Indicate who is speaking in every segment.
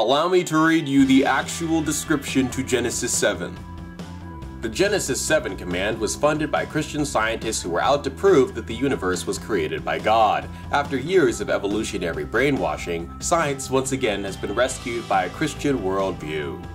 Speaker 1: Allow me to read you the actual description to Genesis 7. The Genesis 7 command was funded by Christian scientists who were out to prove that the universe was created by God. After years of evolutionary brainwashing, science once again has been rescued by a Christian worldview.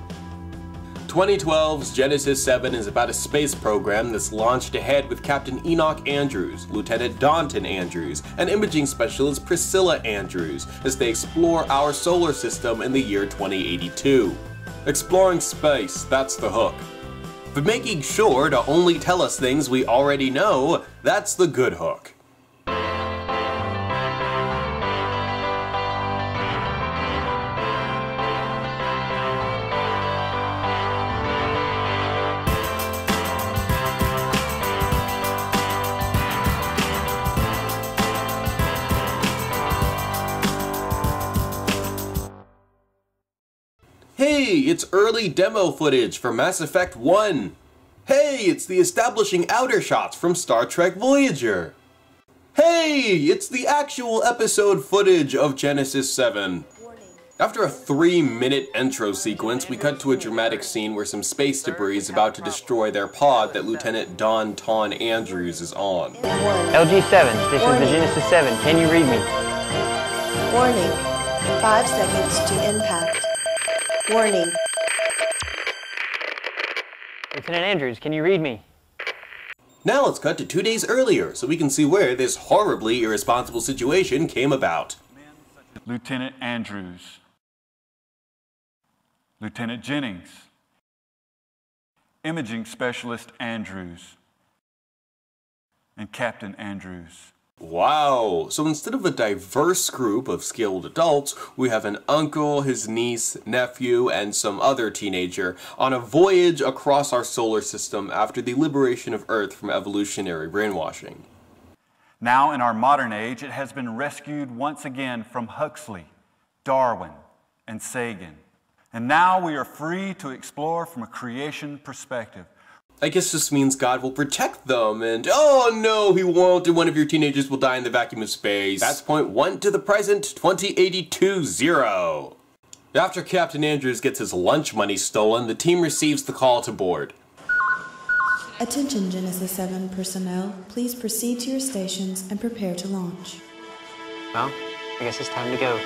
Speaker 1: 2012's Genesis 7 is about a space program that's launched ahead with Captain Enoch Andrews, Lieutenant Daunton Andrews, and imaging specialist Priscilla Andrews as they explore our solar system in the year 2082. Exploring space, that's the hook. But making sure to only tell us things we already know, that's the good hook. Hey, it's early demo footage for Mass Effect 1! Hey, it's the establishing outer shots from Star Trek Voyager! Hey, it's the actual episode footage of Genesis 7. After a 3-minute intro sequence, we cut to a dramatic scene where some space debris is about to destroy their pod that Lieutenant Daunton Andrews is on.
Speaker 2: LG7, this is the Genesis 7. Can you read me?
Speaker 3: Warning. 5 seconds to impact. Warning.
Speaker 2: Lieutenant Andrews, can you read me?
Speaker 1: Now let's cut to 2 days earlier so we can see where this horribly irresponsible situation came about.
Speaker 4: Lieutenant Andrews, Lieutenant Jennings, Imaging Specialist Andrews, and Captain Andrews.
Speaker 1: Wow, so instead of a diverse group of skilled adults, we have an uncle, his niece, nephew, and some other teenager on a voyage across our solar system after the liberation of Earth from evolutionary brainwashing.
Speaker 4: Now in our modern age, it has been rescued once again from Huxley, Darwin, and Sagan. And now we are free to explore from a creation perspective.
Speaker 1: I guess this means God will protect them, and oh no, he won't, and one of your teenagers will die in the vacuum of space. That's point 1 to the present, 2082-0. After Captain Andrews gets his lunch money stolen, the team receives the call to board.
Speaker 3: Attention Genesis 7 personnel, please proceed to your stations and prepare to launch.
Speaker 2: Well, I guess it's time to go.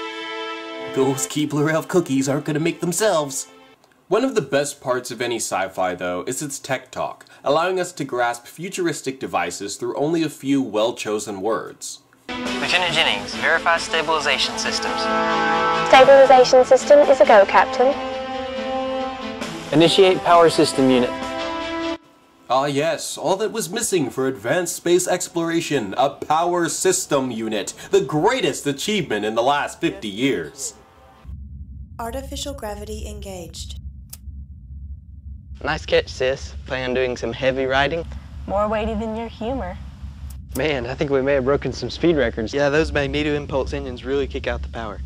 Speaker 1: Those Keebler Elf cookies aren't gonna make themselves. One of the best parts of any sci-fi, though, is its tech talk, allowing us to grasp futuristic devices through only a few well-chosen words.
Speaker 2: Lieutenant Jennings, verify stabilization systems.
Speaker 5: Stabilization system is a go, Captain.
Speaker 2: Initiate power system unit.
Speaker 1: Ah yes, all that was missing for advanced space exploration, a power system unit, the greatest achievement in the last 50 years.
Speaker 3: Artificial gravity engaged.
Speaker 2: Nice catch, sis. Plan on doing some heavy riding?
Speaker 5: More weighty than your humor.
Speaker 2: Man, I think we may have broken some speed records. Yeah, those magneto-impulse engines really kick out the power.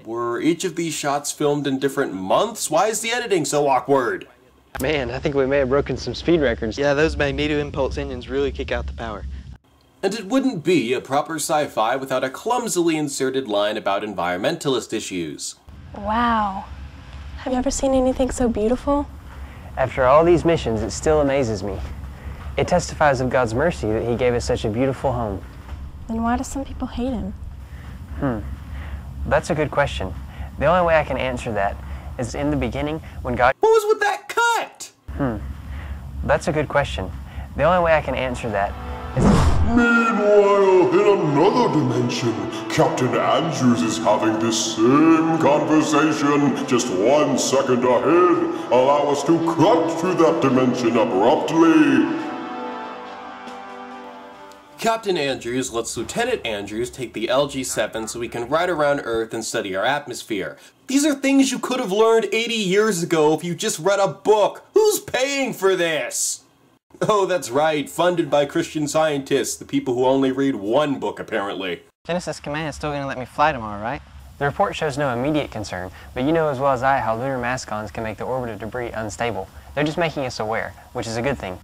Speaker 1: Were each of these shots filmed in different months? Why is the editing so awkward?
Speaker 2: Man, I think we may have broken some speed records. Yeah, those magneto-impulse engines really kick out the power.
Speaker 1: And it wouldn't be a proper sci-fi without a clumsily inserted line about environmentalist issues.
Speaker 5: Wow. Have you ever seen anything so beautiful?
Speaker 2: After all these missions, it still amazes me. It testifies of God's mercy that He gave us such a beautiful home.
Speaker 5: Then why do some people hate him?
Speaker 2: That's a good question. The only way I can answer that is in the beginning when God...
Speaker 1: What was with that cut?
Speaker 2: That's a good question. The only way I can answer that is...
Speaker 6: Meanwhile, in another dimension, Captain Andrews is having this same conversation just 1 second ahead. Allow us to cut to that dimension abruptly.
Speaker 1: Captain Andrews lets Lieutenant Andrews take the LG-7 so we can ride around Earth and study our atmosphere. These are things you could have learned 80 years ago if you just read a book. Who's paying for this? Oh, that's right, funded by Christian scientists, the people who only read 1 book, apparently.
Speaker 2: Genesis Command is still going to let me fly tomorrow, right? The report shows no immediate concern, but you know as well as I how lunar mascons can make the orbit of debris unstable. They're just making us aware, which is a good thing.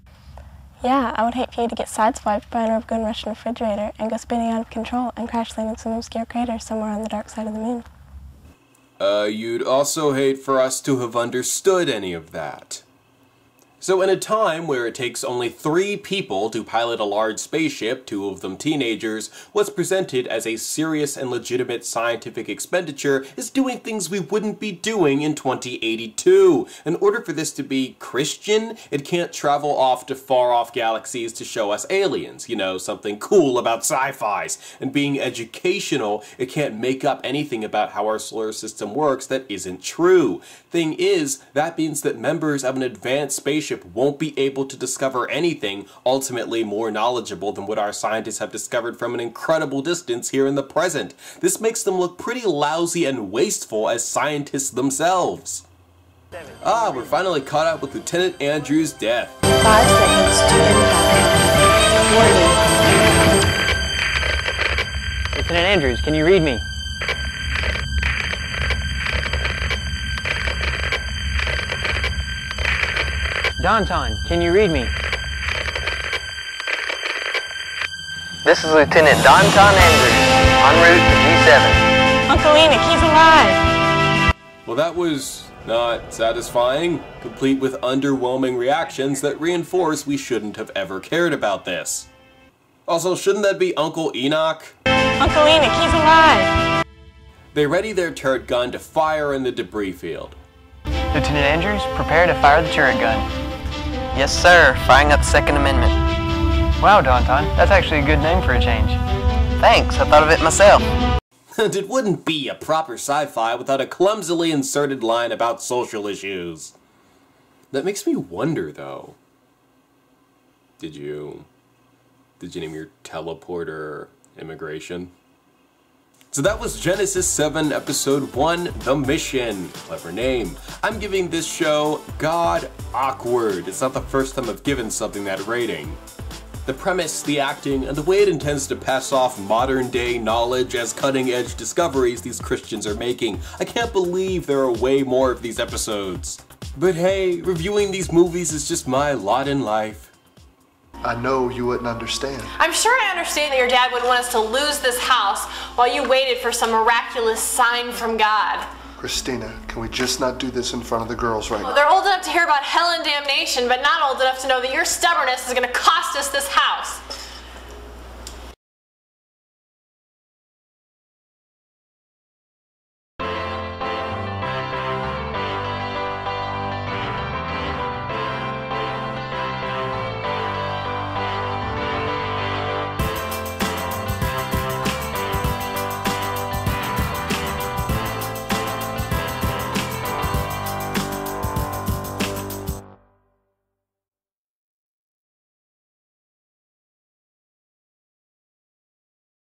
Speaker 5: Yeah, I would hate for you to get sideswiped by an overgrown Russian refrigerator and go spinning out of control and crash land in some obscure crater somewhere on the dark side of the moon.
Speaker 1: You'd also hate for us to have understood any of that. So in a time where it takes only 3 people to pilot a large spaceship, 2 of them teenagers, what's presented as a serious and legitimate scientific expenditure is doing things we wouldn't be doing in 2082. In order for this to be Christian, it can't travel off to far-off galaxies to show us aliens, you know, something cool about sci-fis. And being educational, it can't make up anything about how our solar system works that isn't true. Thing is, that means that members of an advanced spaceship won't be able to discover anything ultimately more knowledgeable than what our scientists have discovered from an incredible distance here in the present. This makes them look pretty lousy and wasteful as scientists themselves. We're finally caught up with Lieutenant Andrews' death.
Speaker 3: 5 seconds to impact. Warning.
Speaker 2: Lieutenant Andrews, can you read me? Danton, can you read me? This is Lieutenant Danton Andrews, en route to G7.
Speaker 5: Uncle Enoch, he's alive.
Speaker 1: Well, that was not satisfying, complete with underwhelming reactions that reinforce we shouldn't have ever cared about this. Also, shouldn't that be Uncle Enoch?
Speaker 5: Uncle Enoch, he's alive.
Speaker 1: They ready their turret gun to fire in the debris field.
Speaker 2: Lieutenant Andrews, prepare to fire the turret gun.
Speaker 7: Yes, sir. Firing up the Second Amendment.
Speaker 2: Wow, Danton, that's actually a good name for a change.
Speaker 7: Thanks, I thought of it myself.
Speaker 1: And it wouldn't be a proper sci-fi without a clumsily inserted line about social issues. That makes me wonder, though. Did you name your teleporter Immigration? So that was Genesis 7, Episode 1, The Mission. Clever name. I'm giving this show God Awkward. It's not the first time I've given something that rating. The premise, the acting, and the way it intends to pass off modern-day knowledge as cutting-edge discoveries these Christians are making. I can't believe there are way more of these episodes. But hey, reviewing these movies is just my lot in life.
Speaker 8: I know you wouldn't understand.
Speaker 9: I'm sure I understand that your dad would want us to lose this house while you waited for some miraculous sign from God.
Speaker 8: Christina, can we just not do this in front of the girls right now?
Speaker 9: They're old enough to hear about hell and damnation, but not old enough to know that your stubbornness is going to cost us this house.